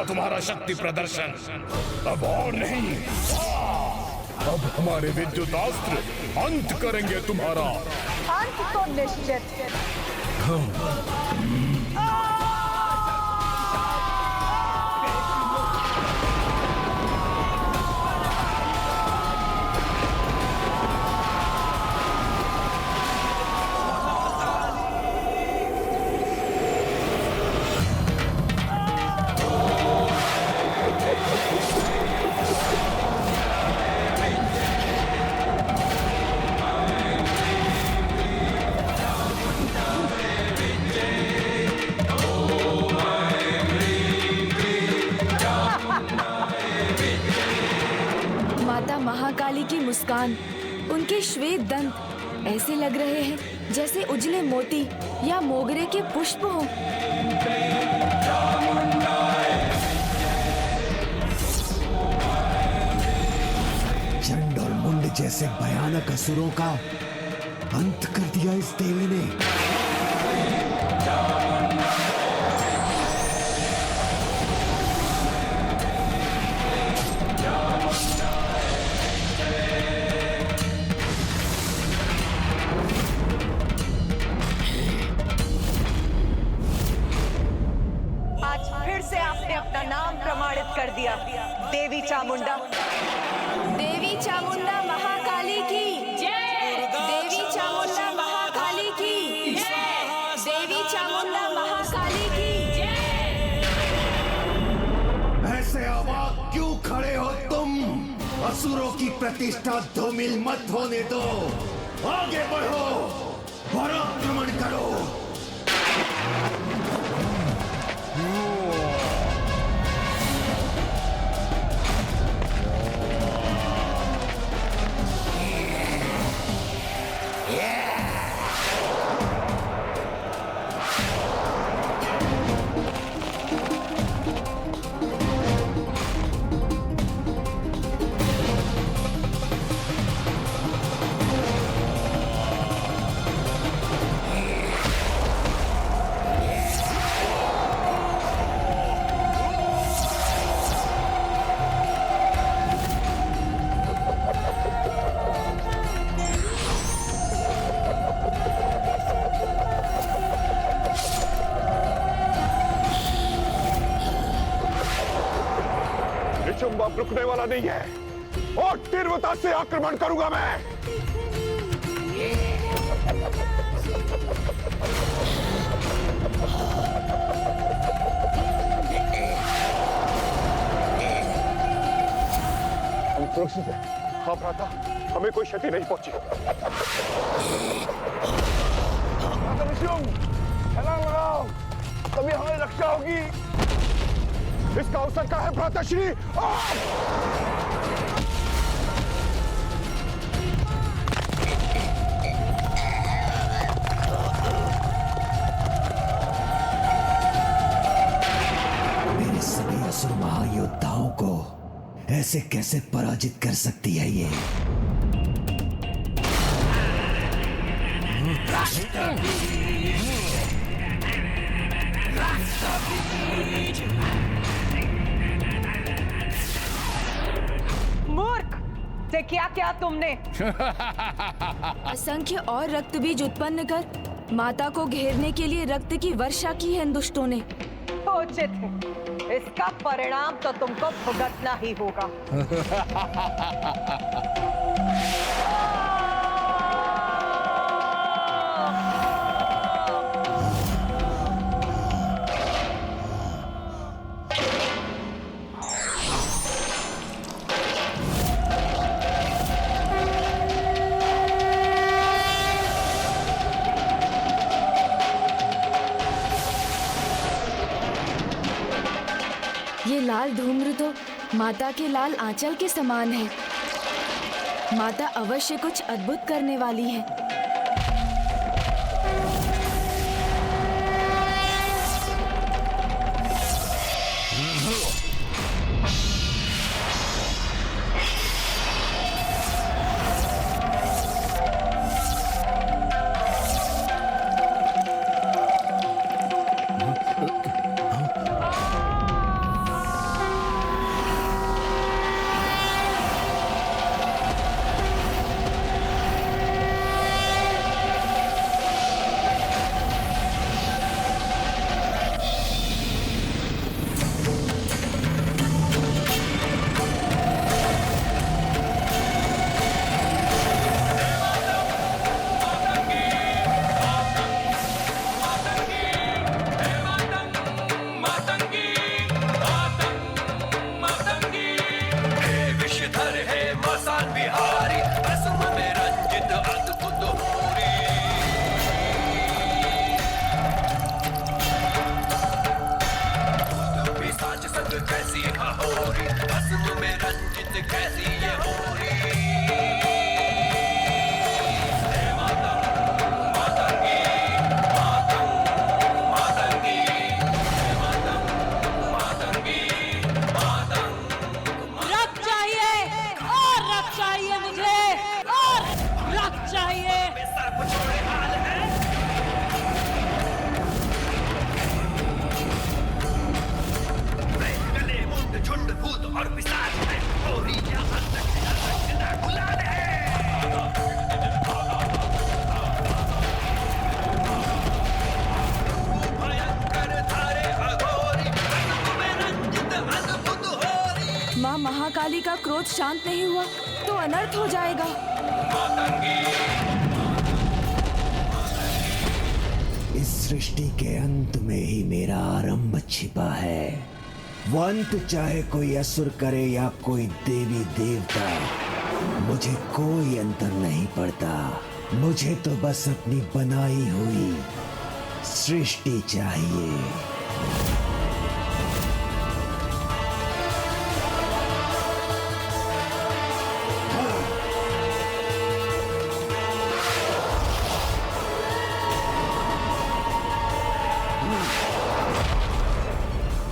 हुआ तुम्हारा शक्ति प्रदर्शन। अब और नहीं, अब हमारे विद्युतास्त्र अंत करेंगे तुम्हारा। अंत तो निश्चित। माता महाकाली की मुस्कान, उनके श्वेत दंत ऐसे लग रहे हैं जैसे उजले मोती या मोगरे के पुष्प हों। चंड और मुंड जैसे भयानक असुरों का अंत कर दिया इस देवी ने। अपना नाम प्रमाणित कर दिया। देवी चामुंडा, देवी चामुंडा महाकाली की जय। देवी चामुंडा महाकाली की जय। देवी चामुंडा महाकाली की जय। ऐसे अवाक क्यों खड़े हो तुम? असुरों की प्रतिष्ठा धूमिल मत होने दो। आगे बढ़ो और आक्रमण करो। अब रुकने वाला नहीं है और तीव्रता से आक्रमण करूंगा मैं। हम सुरक्षित हैं। हाँ भ्राता, हमें कोई क्षति नहीं पहुंची। छलांग लगाओ, तभी हमारी रक्षा होगी। इसका अवसर का है भ्राताश्री। मेरे सभी असुर महायोद्धाओं को ऐसे कैसे पराजित कर सकती है ये? मूर्ख, से क्या तुमने? असंख्य और रक्त बीज उत्पन्न कर माता को घेरने के लिए रक्त की वर्षा की है इन दुष्टों ने। उचित है, इसका परिणाम तो तुमको भुगतना ही होगा। ये लाल धूम्र तो माता के लाल आंचल के समान है। माता अवश्य कुछ अद्भुत करने वाली है। महाकाली का क्रोध शांत नहीं हुआ तो अनर्थ हो जाएगा। इस सृष्टि के अंत में ही मेरा आरंभ छिपा है। वो अंत चाहे कोई असुर करे या कोई देवी देवता, मुझे कोई अंतर नहीं पड़ता। मुझे तो बस अपनी बनाई हुई सृष्टि चाहिए।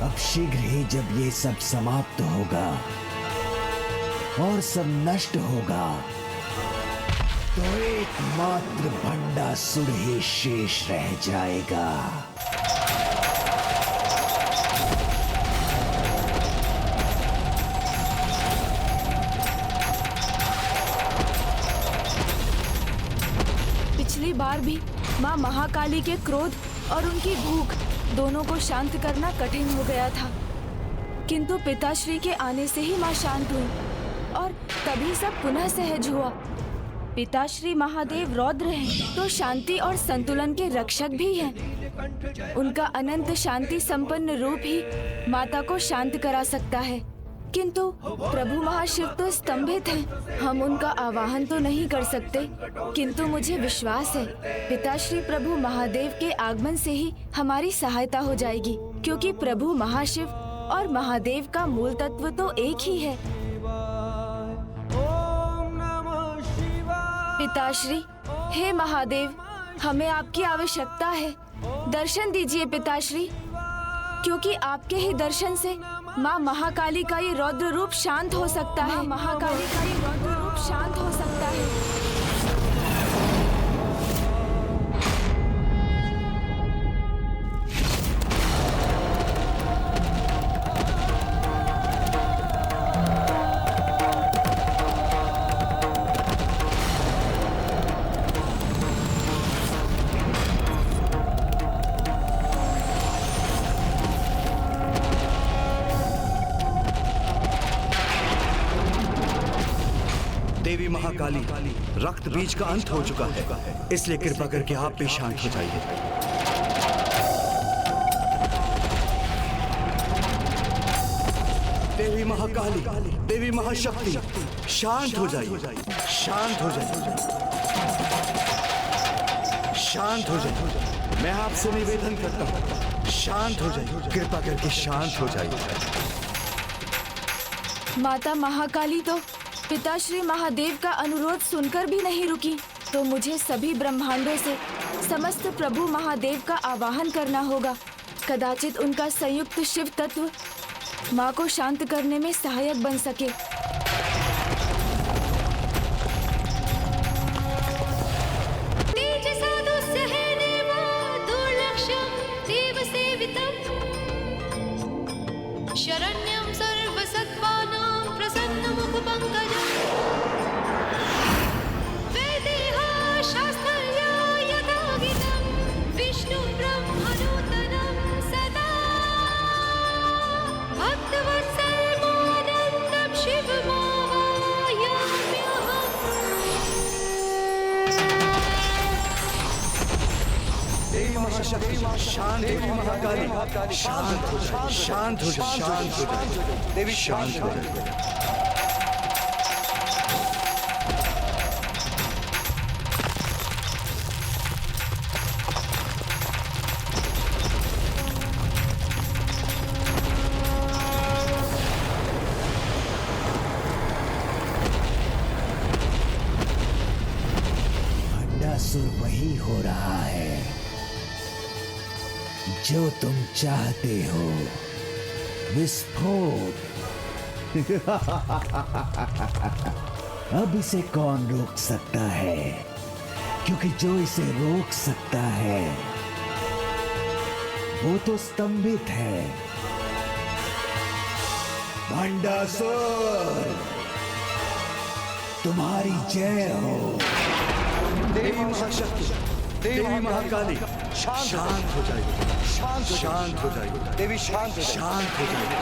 अब शीघ्र ही जब ये सब समाप्त होगा और सब नष्ट होगा तो एकमात्र भंडासुर ही शेष रह जाएगा। पिछली बार भी माँ महाकाली के क्रोध और उनकी भूख दोनों को शांत करना कठिन हो गया था, किंतु पिताश्री के आने से ही माँ शांत हुई और तभी सब पुनः सहज हुआ। पिताश्री महादेव रौद्र हैं, तो शांति और संतुलन के रक्षक भी हैं। उनका अनंत शांति संपन्न रूप ही माता को शांत करा सकता है, किंतु प्रभु महाशिव तो स्तंभित हैं। हम उनका आवाहन तो नहीं कर सकते, किंतु मुझे विश्वास है पिताश्री प्रभु महादेव के आगमन से ही हमारी सहायता हो जाएगी, क्योंकि प्रभु महाशिव और महादेव का मूल तत्व तो एक ही है। पिताश्री, हे महादेव, हमें आपकी आवश्यकता है। दर्शन दीजिए पिताश्री, क्योंकि आपके ही दर्शन से माँ महाकाली का ये रौद्र रूप शांत हो सकता है। महाकाली का ये रौद्र रूप शांत हो सकता है। देवी महाकाली, रक्त बीज का अंत हो चुका है, इसलिए कृपा करके आप भी शांत हो जाइए। देवी महाकाली, देवी महाशक्ति, शांत हो जाइए, शांत हो जाइए, शांत हो जाइए। मैं आपसे निवेदन करता हूँ, शांत हो जाइए, कृपा करके शांत हो जाइए। माता महाकाली तो पिताश्री महादेव का अनुरोध सुनकर भी नहीं रुकी, तो मुझे सभी ब्रह्मांडों से समस्त प्रभु महादेव का आवाहन करना होगा। कदाचित उनका संयुक्त शिव तत्व माँ को शांत करने में सहायक बन सके। शरण्यं सर्वसत्त्वानां प्रसन्नमुखपङ्कजम् वेदेहा शास्त्रया यथा गीतं विष्णुब्रह्मनूतनं सदा भक्तवत्सलमानन्दं शिवमावाहयाम्यहम्। शांत देवी महाकाली, शांत हो जाए, शांत हो जाए, शांत हो जाए, देवी शांत हो जाए। भंडासुर वही हो रहा है जो तुम चाहते हो, विस्फोट। अब इसे कौन रोक सकता है, क्योंकि जो इसे रोक सकता है वो तो स्तंभित है। भंडासुर, तुम्हारी जय हो। देवी महाशक्ति, देवी महाकाली, शांत हो जाइए, शांत हो जाइए, देवी शांत हो जाइए।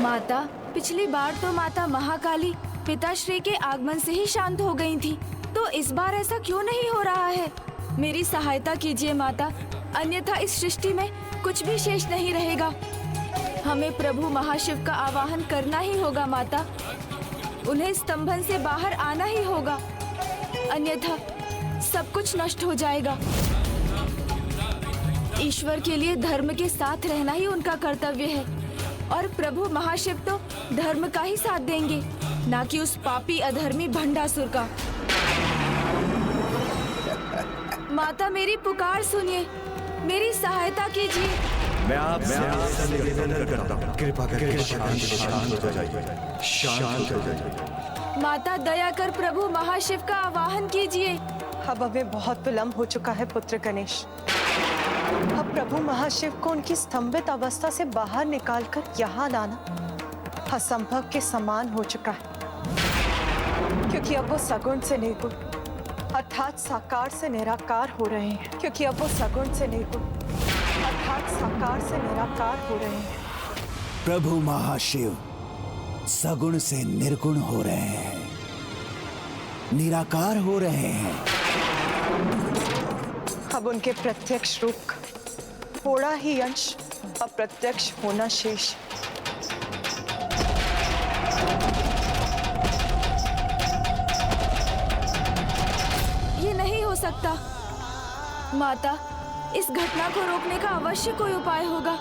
माता, पिछली बार तो माता महाकाली पिताश्री के आगमन से ही शांत हो गई थी, तो इस बार ऐसा क्यों नहीं हो रहा है? मेरी सहायता कीजिए माता, अन्यथा इस सृष्टि में कुछ भी शेष नहीं रहेगा। हमें प्रभु महाशिव का आवाहन करना ही होगा माता। उन्हें स्तंभन से बाहर आना ही होगा, अन्यथा सब कुछ नष्ट हो जाएगा। ईश्वर के लिए धर्म के साथ रहना ही उनका कर्तव्य है, और प्रभु महाशिव तो धर्म का ही साथ देंगे, ना कि उस पापी अधर्मी भंडासुर का। माता, मेरी पुकार सुनिए, मेरी सहायता कीजिए। मैं आपसे निवेदन करता हूँ, कृपा करके शांत हो जाइए। माता, दया कर प्रभु महाशिव का आवाहन कीजिए। अब हमें बहुत विलंब हो चुका है पुत्र गणेश। अब प्रभु महाशिव को उनकी स्तंभित अवस्था से बाहर निकालकर यहाँ लाना असंभव के समान हो चुका है, क्योंकि अब वो सगुण से निर्गुण अर्थात साकार से निराकार हो रहे हैं। क्योंकि अब वो सगुण से निर्गुण अर्थात साकार से निराकार हो रहे हैं। प्रभु महाशिव सगुण से निर्गुण हो रहे हैं, निराकार हो रहे हैं। अब उनके प्रत्यक्ष रूप का थोड़ा ही अंश अप्रत्यक्ष होना शेष। ये नहीं हो सकता माता, इस घटना को रोकने का अवश्य कोई उपाय होगा।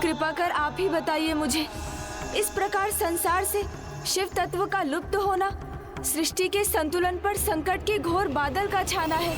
कृपा कर आप ही बताइए मुझे। इस प्रकार संसार से शिव तत्व का लुप्त होना सृष्टि के संतुलन पर संकट के घोर बादल का छाना है।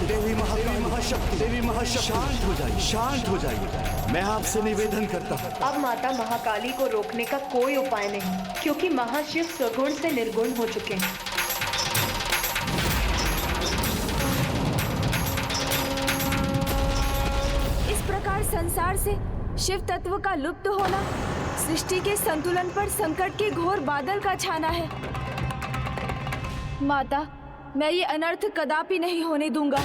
देवी महाशक्ति, देवी महाशक्ति, शांत हो जाइए। मैं आपसे निवेदन करता हूँ। अब माता महाकाली को रोकने का कोई उपाय नहीं, क्योंकि महाशिव सगुण से निर्गुण हो चुके हैं। इस प्रकार संसार से शिव तत्व का लुप्त होना सृष्टि के संतुलन पर संकट के घोर बादल का छाना है। माता, मैं ये अनर्थ कदापि नहीं होने दूंगा।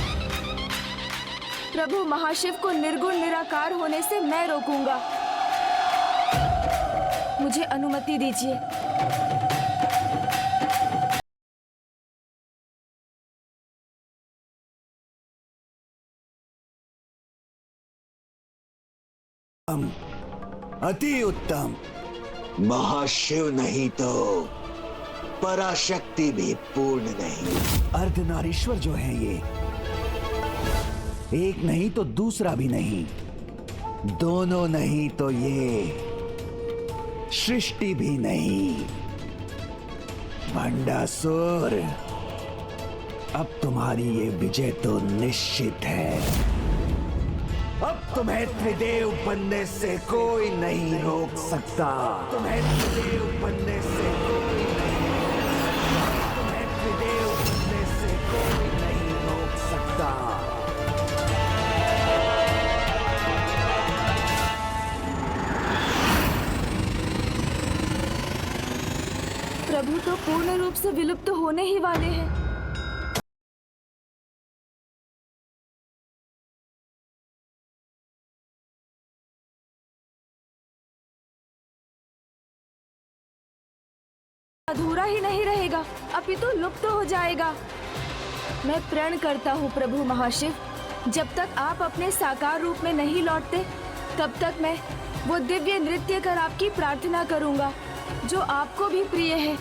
प्रभु महाशिव को निर्गुण निराकार होने से मैं रोकूंगा। मुझे अनुमति दीजिए। अति उत्तम। महाशिव नहीं तो पराशक्ति भी पूर्ण नहीं। अर्धनारीश्वर जो है ये, एक नहीं तो दूसरा भी नहीं, दोनों नहीं तो ये सृष्टि भी नहीं। भंडासुर, अब तुम्हारी ये विजय तो निश्चित है। अब तुम्हें त्रिदेव बनने से कोई नहीं रोक सकता। तुम्हें त्रिदेव बनने से कोई नहीं रोक सकता। तुम्हें त्रिदेव बनने से कोई नहीं रोक सकता। प्रभु तो पूर्ण रूप से विलुप्त होने ही वाले हैं। अधूरा ही नहीं रहेगा, अपितु लुप्त हो जाएगा। मैं प्रण करता हूँ प्रभु महाशिव, जब तक आप अपने साकार रूप में नहीं लौटते, तब तक मैं वो दिव्य नृत्य कर आपकी प्रार्थना करूंगा जो आपको भी प्रिय है।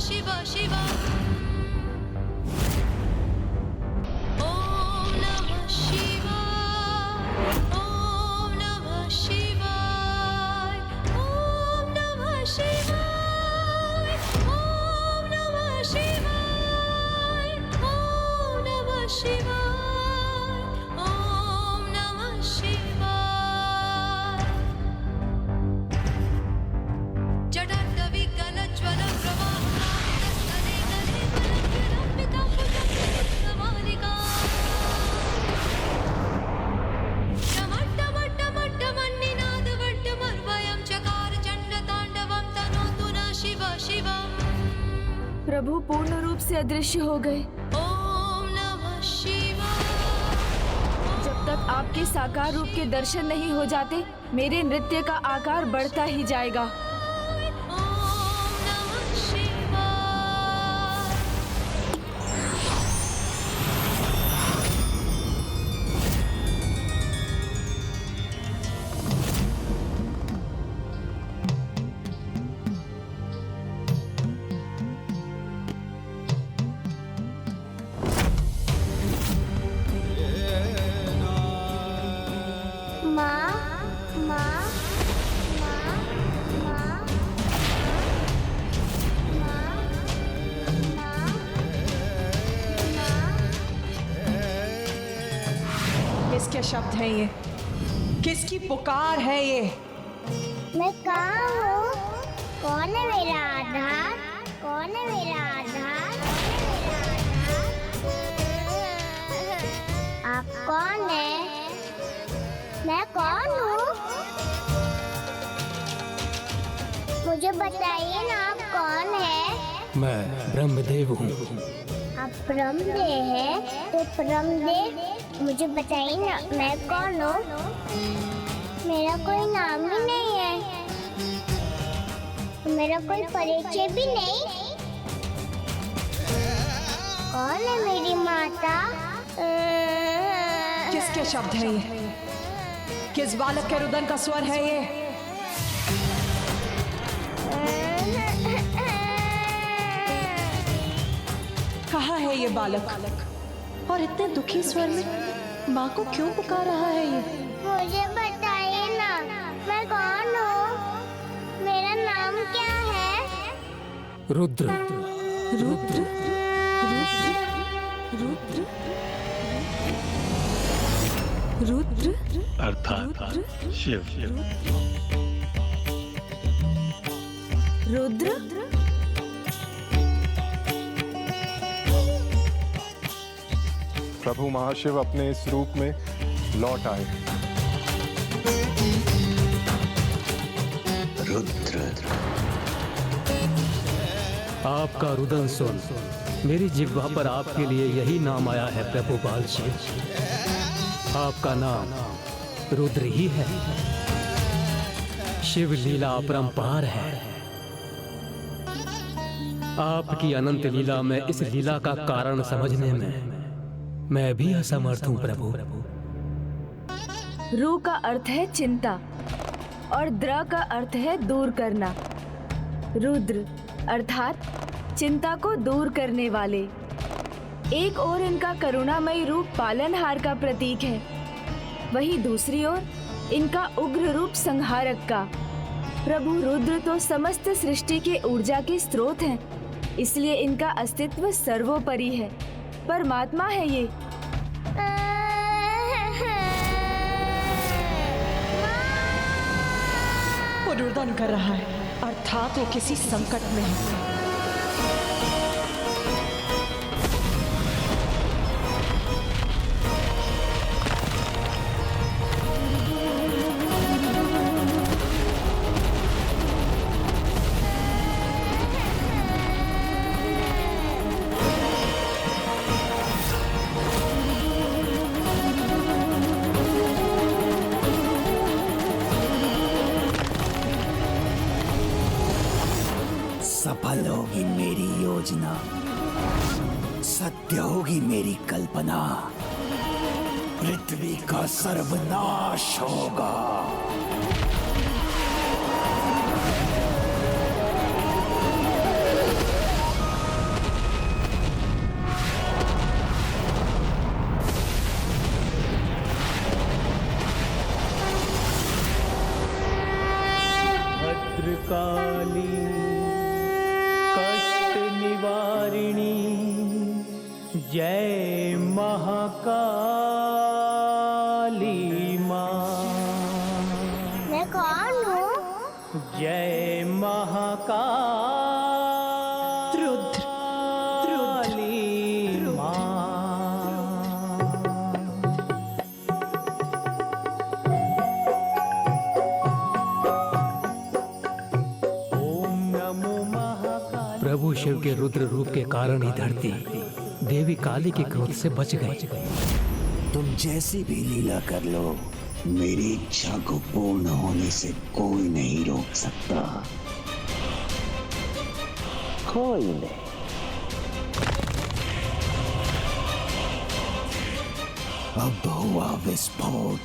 शिवा शिवा। ओम शिवाय ॐ नमः शिवाय जटाटविकलज्वल प्रवाहनादस्तने गले बलभ्यलम्बिताम्बुजमालिका टमट्टमट्टमट्टमन्निनादवट्टमर्वयं चकार चण्डताण्डवं तनोतु न शिव शिवम्। प्रभु पूर्ण रूप से अदृश्य हो गए। ओम नमः शिवाय। जब तक आपके साकार रूप के दर्शन नहीं हो जाते, मेरे नृत्य का आकार बढ़ता ही जाएगा। ओम नमः शिवाय। किसके शब्द हैं ये? किसकी पुकार है ये? मैं कहाँ हूँ? कौन है मेरा आधार? कौन है मेरा आधार? आप कौन है? मैं कौन हूँ? मुझे बताइए ना, आप कौन है? मैं ब्रह्मदेव हूँ। आप ब्रह्मदेव हैं? तो ब्रह्मदेव मुझे बताइए ना, मैं कौन हूँ? मेरा कोई नाम ही नहीं है, मेरा कोई परिचय भी नहीं। कौन है मेरी माता? किसके शब्द हैं ये? किस बालक के रुदन का स्वर है ये? कहाँ है ये बालक? और इतने दुखी स्वर में माँ को क्यों पुकार रहा है ये? मुझे बताइए ना, मैं कौन हूँ? मेरा नाम क्या है? रुद्र। रुद्र रुद्र रुद्र रुद्र अर्थात शिव। रुद्र। प्रभु महाशिव अपने इस रूप में लौट आए। रुद्र। आपका रुदन सुन, मेरी जिह्वा पर आपके लिए यही नाम आया है प्रभु बाल शिव। आपका नाम रुद्र ही है। शिव लीला अपरंपार है। आपकी अनंत लीला में इस लीला का कारण समझने में मैं भी असमर्थ हूँ प्रभु। रू का अर्थ है चिंता और द्र का अर्थ है दूर करना। रुद्र अर्थात चिंता को दूर करने वाले। एक ओर इनका करुणामयी रूप पालनहार का प्रतीक है, वहीं दूसरी ओर इनका उग्र रूप संहारक का। प्रभु रुद्र तो समस्त सृष्टि के ऊर्जा के स्रोत हैं, इसलिए इनका अस्तित्व सर्वोपरि है। परमात्मा है ये। वो रुदन कर रहा है, अर्थात वो किसी संकट में है। सफल होगी मेरी योजना, सत्य होगी मेरी कल्पना, पृथ्वी का सर्वनाश होगा। भद्रकाली कष्ट निवारिणी जय महाकाली माँ। मैं कौन हूँ? जय महाकाली रुद्र माँ। ओम नमो महाकाली। प्रभु शिव के रुद्र रूप के कारण ही धरती देवी काली के क्रोध से बच गई। तुम जैसी भी लीला कर लो, मेरी इच्छा को पूर्ण होने से कोई नहीं रोक सकता, कोई नहीं। अब हुआ विस्फोट।